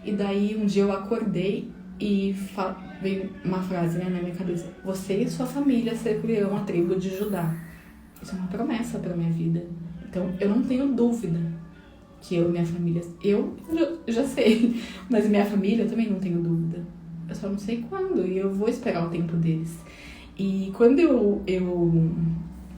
e daí um dia eu acordei e veio uma frase, né, na minha cabeça. Você e sua família servirão a tribo de Judá. Isso é uma promessa pra minha vida. Então eu não tenho dúvida que eu e minha família... Eu já sei, mas minha família eu também não tenho dúvida. Eu só não sei quando, e eu vou esperar o tempo deles. E quando eu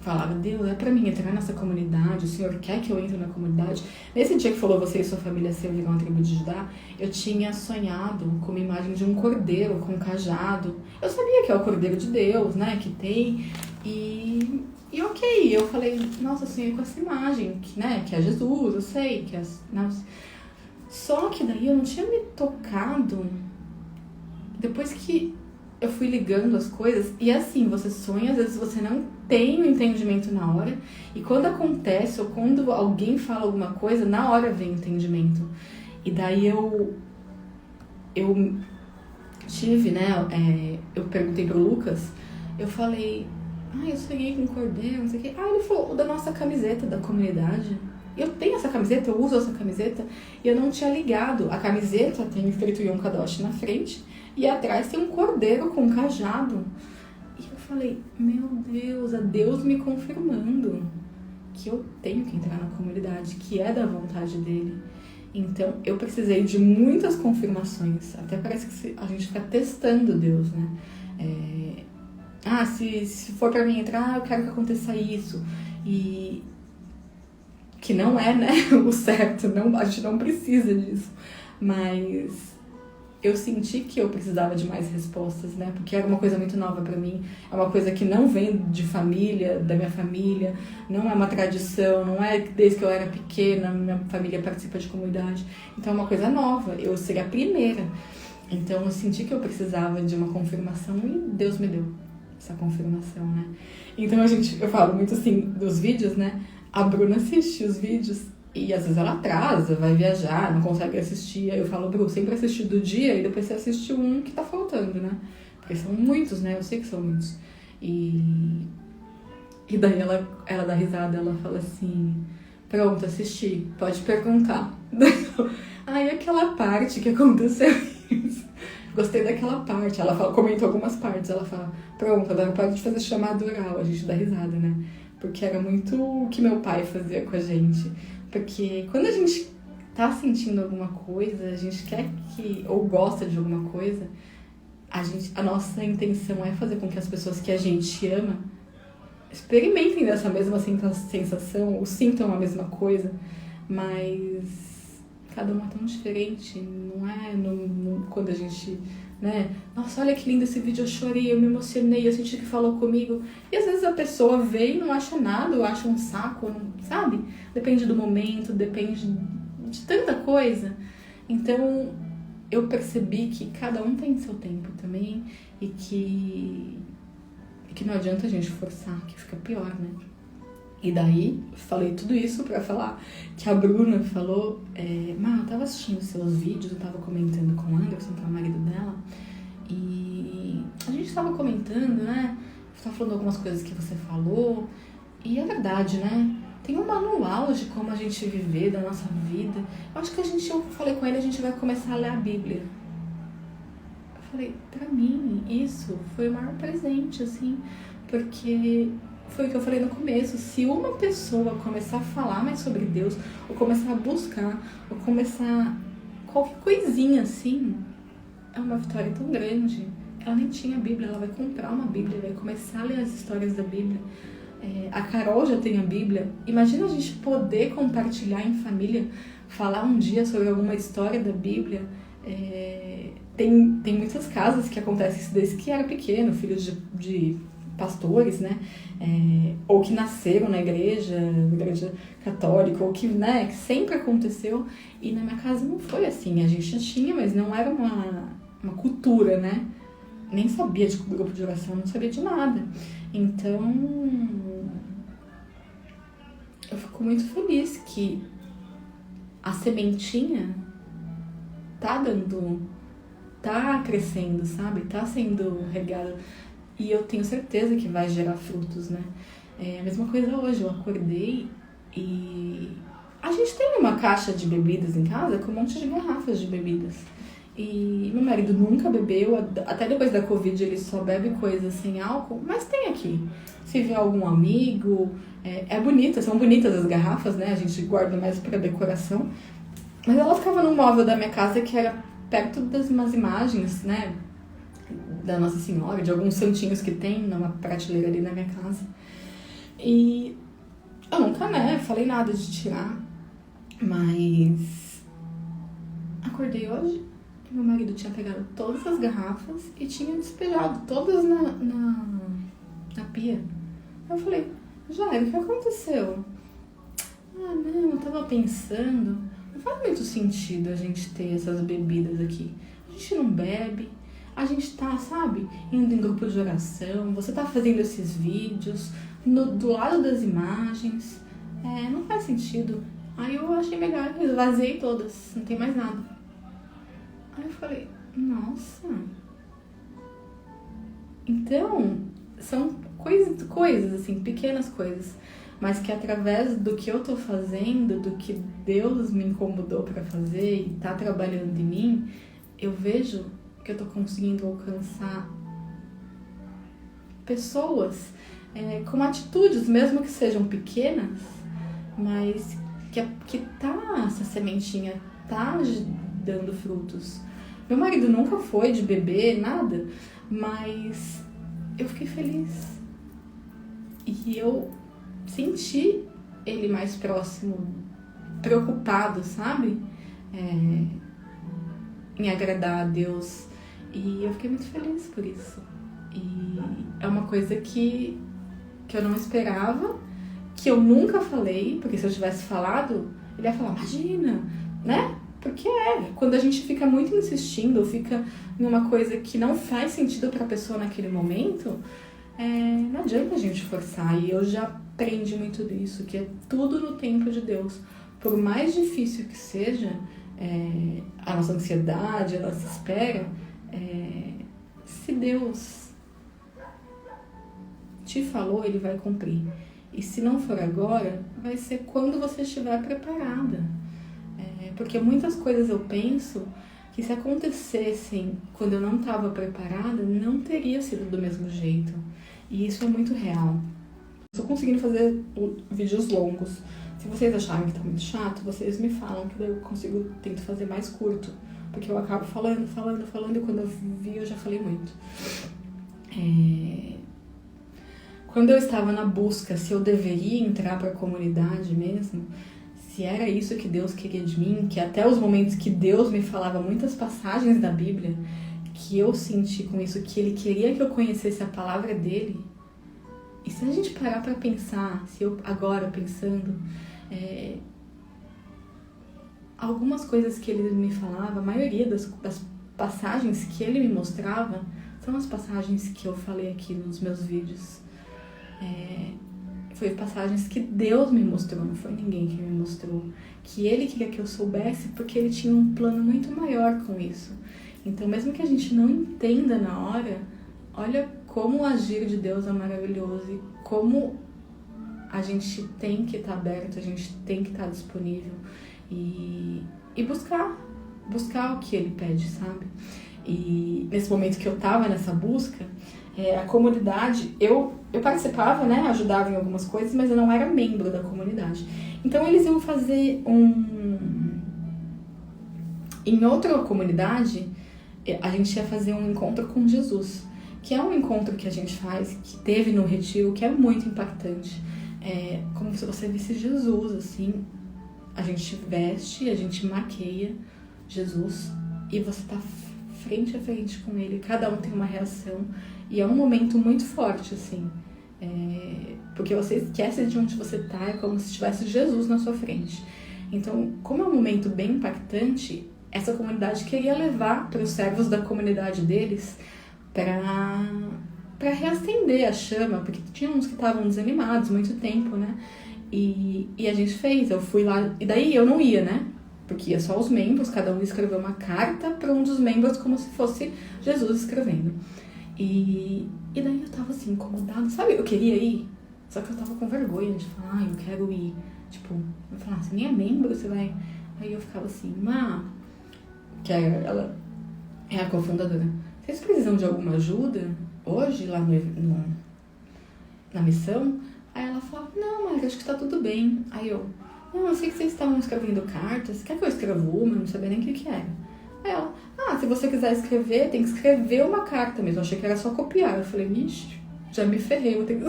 falava, Deus, é pra mim entrar nessa comunidade, o Senhor quer que eu entre na comunidade. Nesse dia que falou, você e sua família servirão a tribo de Judá, eu tinha sonhado com uma imagem de um cordeiro com um cajado. Eu sabia que é o cordeiro de Deus, né, que tem. E ok, eu falei, nossa, eu sonhei com essa imagem, que é Jesus, eu sei, que é... Só que daí eu não tinha me tocado depois que eu fui ligando as coisas, e assim, você sonha, às vezes você não tem o entendimento na hora, e quando acontece, ou quando alguém fala alguma coisa, na hora vem o entendimento. E daí eu tive, né, eu perguntei pro Lucas, eu falei, eu sonhei com um cordeiro, não sei o quê. Ele falou, da nossa camiseta da comunidade. Eu tenho essa camiseta, eu uso essa camiseta, e eu não tinha ligado. A camiseta tem escrito Yom Kadosh na frente, e atrás tem um cordeiro com um cajado. E eu falei, meu Deus, é Deus me confirmando que eu tenho que entrar na comunidade, que é da vontade dele. Então, eu precisei de muitas confirmações. Até parece que a gente fica testando Deus, né? Se for pra mim entrar, eu quero que aconteça isso. E que não é, né, o certo. Não, a gente não precisa disso. Mas eu senti que eu precisava de mais respostas, né? Porque era uma coisa muito nova pra mim. É uma coisa que não vem de família, da minha família. Não é uma tradição, não é desde que eu era pequena, minha família participa de comunidade. Então é uma coisa nova, eu seria a primeira. Então eu senti que eu precisava de uma confirmação e Deus me deu essa confirmação, né? Então eu falo muito assim dos vídeos, né? A Bruna assiste os vídeos e às vezes ela atrasa, vai viajar, não consegue assistir. Aí eu falo, Bru, sempre assiste do dia e depois você assiste um que tá faltando, né? Porque são muitos, né? Eu sei que são muitos. E daí ela dá risada, ela fala assim, pronto, assisti, pode perguntar. Aí aquela parte que aconteceu isso. Gostei daquela parte. Ela comentou algumas partes. Ela fala, pronto, agora pode fazer chamada oral. A gente dá risada, né? Porque era muito o que meu pai fazia com a gente. Porque quando a gente tá sentindo alguma coisa, a gente quer que, ou gosta de alguma coisa, a nossa intenção é fazer com que as pessoas que a gente ama experimentem dessa mesma sensação, ou sintam a mesma coisa, mas cada um é tão diferente, não é quando a gente, né? Nossa, olha que lindo esse vídeo, eu chorei, eu me emocionei, eu senti que falou comigo. E às vezes a pessoa vê e não acha nada, ou acha um saco, sabe? Depende do momento, depende de tanta coisa. Então, eu percebi que cada um tem seu tempo também e que não adianta a gente forçar, que fica pior, né? E daí, falei tudo isso pra falar que a Bruna falou, eu tava assistindo seus vídeos, eu tava comentando com o Anderson, que é o marido dela, e a gente tava comentando, né? Você tava falando algumas coisas que você falou, e é verdade, né? Tem um manual de como a gente viver, da nossa vida. Eu acho que eu falei com ele, a gente vai começar a ler a Bíblia. Eu falei, pra mim, isso foi o maior presente, assim, porque foi o que eu falei no começo, se uma pessoa começar a falar mais sobre Deus, ou começar a buscar, ou começar qualquer coisinha assim, é uma vitória tão grande. Ela nem tinha Bíblia, ela vai comprar uma Bíblia, vai começar a ler as histórias da Bíblia. A Carol já tem a Bíblia. Imagina a gente poder compartilhar em família, falar um dia sobre alguma história da Bíblia. Tem muitas casas que acontece isso desde que era pequeno, filhos de pastores, né? Ou que nasceram na igreja católica, ou que, né, que sempre aconteceu. E na minha casa não foi assim. A gente tinha, mas não era uma cultura, né? Nem sabia de grupo de oração, não sabia de nada. Então, eu fico muito feliz que a sementinha tá crescendo, sabe? Tá sendo regada. E eu tenho certeza que vai gerar frutos, né? A mesma coisa hoje, eu acordei e a gente tem uma caixa de bebidas em casa com um monte de garrafas de bebidas. E meu marido nunca bebeu, até depois da Covid ele só bebe coisas sem álcool, mas tem aqui. Se vier algum amigo, são bonitas as garrafas, né? A gente guarda mais pra decoração. Mas ela ficava num móvel da minha casa que era perto das umas imagens, né? Da Nossa Senhora, de alguns santinhos que tem numa prateleira ali na minha casa. E eu nunca, né, falei nada de tirar, mas acordei hoje, meu marido tinha pegado todas as garrafas e tinha despejado todas na pia. Eu falei, Jair, o que aconteceu? Não, eu tava pensando, não faz muito sentido a gente ter essas bebidas aqui. A gente não bebe, a gente tá, sabe, indo em grupo de oração, você tá fazendo esses vídeos do lado das imagens, não faz sentido. Aí eu achei melhor, eu esvaziei todas, não tem mais nada. Aí eu falei, nossa. Então, são coisas assim, pequenas coisas, mas que através do que eu tô fazendo, do que Deus me incomodou pra fazer e tá trabalhando em mim, eu vejo que eu tô conseguindo alcançar pessoas com atitudes, mesmo que sejam pequenas, mas essa sementinha tá dando frutos. Meu marido nunca foi de beber, nada, mas eu fiquei feliz. E eu senti ele mais próximo, preocupado, sabe? Em agradar a Deus. E eu fiquei muito feliz por isso. E é uma coisa que eu não esperava, que eu nunca falei, porque se eu tivesse falado, ele ia falar, imagina, né? Porque quando a gente fica muito insistindo, ou fica em uma coisa que não faz sentido pra pessoa naquele momento, não adianta a gente forçar. E eu já aprendi muito disso, que é tudo no tempo de Deus. Por mais difícil que seja a nossa ansiedade, a nossa espera, se Deus te falou, Ele vai cumprir. E se não for agora, vai ser quando você estiver preparada. Porque muitas coisas eu penso que se acontecessem quando eu não estava preparada, não teria sido do mesmo jeito. E isso é muito real. Estou conseguindo fazer vídeos longos. Se vocês acharem que tá muito chato, vocês me falam, que daí eu tento fazer mais curto. Porque eu acabo falando, e quando eu vi, eu já falei muito. Quando eu estava na busca se eu deveria entrar para a comunidade mesmo, se era isso que Deus queria de mim, que até os momentos que Deus me falava muitas passagens da Bíblia, que eu senti com isso, que Ele queria que eu conhecesse a palavra dEle. E se a gente parar para pensar, se eu agora pensando, algumas coisas que Ele me falava, a maioria das passagens que Ele me mostrava, são as passagens que eu falei aqui nos meus vídeos. Foi passagens que Deus me mostrou, não foi ninguém que me mostrou. Que Ele queria que eu soubesse, porque Ele tinha um plano muito maior com isso. Então, mesmo que a gente não entenda na hora, olha como o agir de Deus é maravilhoso e como a gente tem que estar aberto, a gente tem que estar disponível e buscar o que Ele pede, sabe? E nesse momento que eu tava nessa busca, a comunidade, eu participava, né, ajudava em algumas coisas, mas eu não era membro da comunidade. Então eles iam fazer em outra comunidade, a gente ia fazer um encontro com Jesus, que é um encontro que a gente faz, que teve no retiro, que é muito impactante. Como se você visse Jesus, assim, a gente veste, a gente maqueia Jesus e você tá frente a frente com Ele, cada um tem uma reação. E é um momento muito forte, assim, porque você esquece de onde você tá, é como se tivesse Jesus na sua frente. Então, como é um momento bem impactante, essa comunidade queria levar para os servos da comunidade deles para reacender a chama, porque tinha uns que estavam desanimados muito tempo, né? E a gente fez, eu fui lá, e daí eu não ia, né? Porque ia só os membros, cada um escreveu uma carta para um dos membros como se fosse Jesus escrevendo. E daí eu tava assim, incomodada, sabe? Eu queria ir, só que eu tava com vergonha de falar, eu quero ir. Tipo, eu falava, você nem é membro, você vai... Aí eu ficava assim, que ela é a cofundadora, vocês precisam de alguma ajuda hoje lá na missão? Aí ela falava, não, mas acho que tá tudo bem. Aí eu sei que vocês estavam escrevendo cartas, quer que eu escreva uma? Não sabia nem o que era. Aí ela, se você quiser escrever, tem que escrever uma carta mesmo. Eu achei que era só copiar. Eu falei, ixi, já me ferrei, vou ter que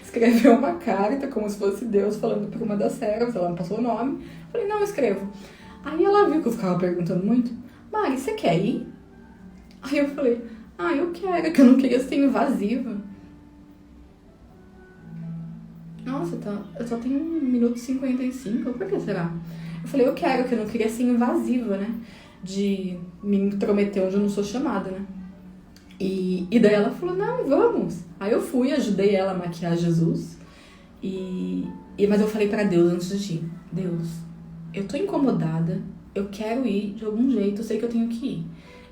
escrever uma carta, como se fosse Deus falando por uma das servas. Ela me passou o nome. Eu falei, não, eu escrevo. Aí ela viu que eu ficava perguntando muito, Mari, você quer ir? Aí eu falei, eu quero, que eu não queria ser invasiva. Nossa, eu só tenho 1 minuto e 55, por que será? Eu falei, eu quero, que eu não queria ser invasiva, né? De me intrometer onde eu não sou chamada, né? E daí ela falou, não, vamos. Aí eu fui, ajudei ela a maquiar Jesus. Mas eu falei pra Deus antes de ir, Deus, eu tô incomodada, eu quero ir de algum jeito, eu sei que eu tenho que ir.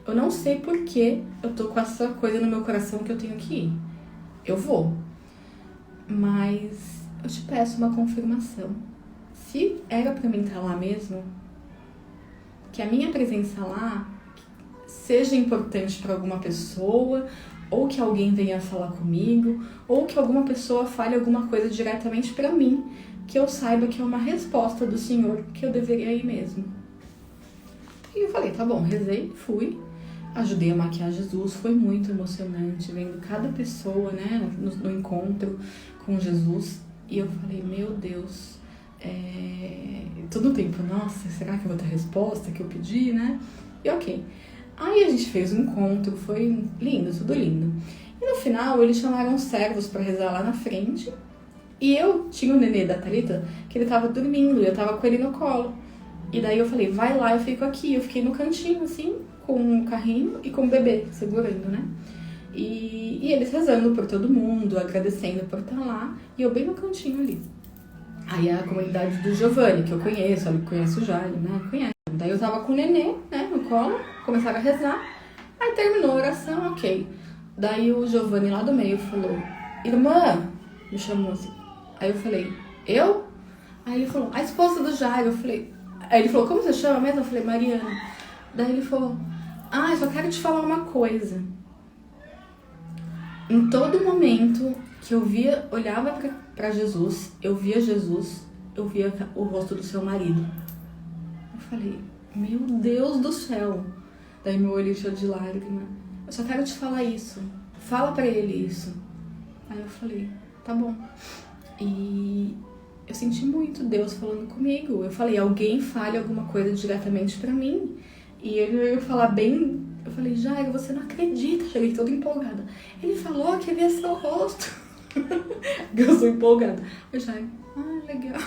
Eu não sei por que eu tô com essa coisa no meu coração que eu tenho que ir. Eu vou. Mas eu te peço uma confirmação. Se era pra mim estar lá mesmo, que a minha presença lá seja importante para alguma pessoa, ou que alguém venha falar comigo, ou que alguma pessoa fale alguma coisa diretamente para mim, que eu saiba que é uma resposta do Senhor, que eu deveria ir mesmo. E eu falei, tá bom, rezei, fui, ajudei a maquiar Jesus, foi muito emocionante, vendo cada pessoa, né, no encontro com Jesus, e eu falei, meu Deus, todo o tempo, nossa, será que eu vou ter a resposta que eu pedi, né? E ok. Aí a gente fez um encontro, foi lindo, tudo lindo. E no final eles chamaram os servos pra rezar lá na frente. E eu tinha o nenê da Thalita, que ele tava dormindo, e eu tava com ele no colo. E daí eu falei, vai lá, eu fico aqui. Eu fiquei no cantinho, assim, com o carrinho e com o bebê, segurando, né? E eles rezando por todo mundo, agradecendo por estar lá. E eu bem no cantinho ali. Aí a comunidade do Giovanni, que eu conheço, ele conhece o Jairo, né? Conhece. Daí eu tava com o nenê, né, no colo, começaram a rezar. Aí terminou a oração, ok. Daí o Giovanni lá do meio falou, irmã, me chamou assim. Aí eu falei, eu? Aí ele falou, a esposa do Jairo. Eu falei, aí ele falou, como você chama mesmo? Eu falei, Mariana. Daí ele falou, eu só quero te falar uma coisa. Em todo momento que eu olhava pra Jesus, eu via o rosto do seu marido. Eu falei, meu Deus do céu. Daí meu olho encheu de lágrima. Eu só quero te falar isso. Fala pra ele isso. Aí eu falei, tá bom. E eu senti muito Deus falando comigo. Eu falei, alguém fale alguma coisa diretamente pra mim. E ele veio falar bem. Eu falei, Jairo, você não acredita. Cheguei toda empolgada. Ele falou que via seu rosto. Eu sou empolgada. Eu, Jairo, legal.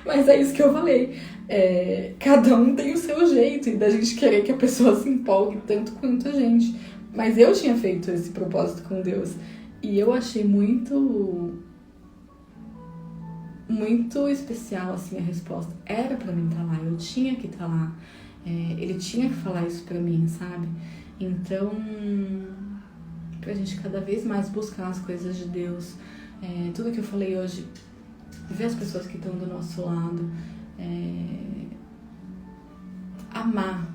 Mas é isso que eu falei. Cada um tem o seu jeito. E da gente querer que a pessoa se empolgue tanto quanto a gente. Mas eu tinha feito esse propósito com Deus. E eu achei muito especial, assim, a resposta. Era pra mim estar lá, eu tinha que estar lá. Ele tinha que falar isso pra mim, sabe? Então, pra gente cada vez mais buscar as coisas de Deus. Tudo que eu falei hoje, ver as pessoas que estão do nosso lado. Amar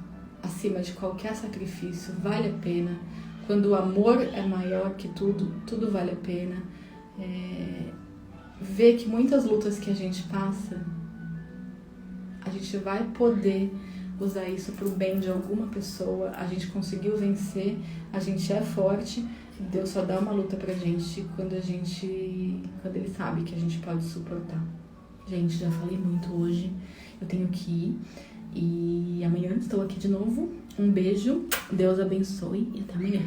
acima de qualquer sacrifício, vale a pena. Quando o amor é maior que tudo, tudo vale a pena. Ver que muitas lutas que a gente passa, a gente vai poder usar isso pro bem de alguma pessoa. A gente conseguiu vencer, a gente é forte. Deus só dá uma luta pra gente quando ele sabe que a gente pode suportar. Gente, já falei muito hoje, eu tenho que ir. E amanhã estou aqui de novo. Um beijo, Deus abençoe e até amanhã.